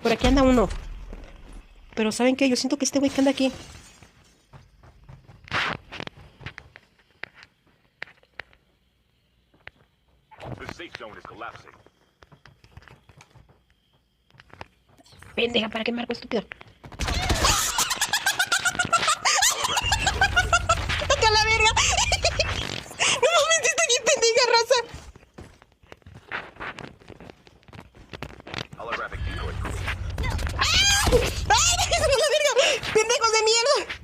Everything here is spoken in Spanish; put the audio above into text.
Por aquí anda uno. Pero ¿saben qué? Yo siento que este güey que anda aquí. Pendeja, ¿para qué marco, estúpido? ¡Toca la verga! ¡No mames, estoy bien pendeja, raza! ¡Ay! ¡Ay, déjenme la verga! ¡Pendejos de mierda!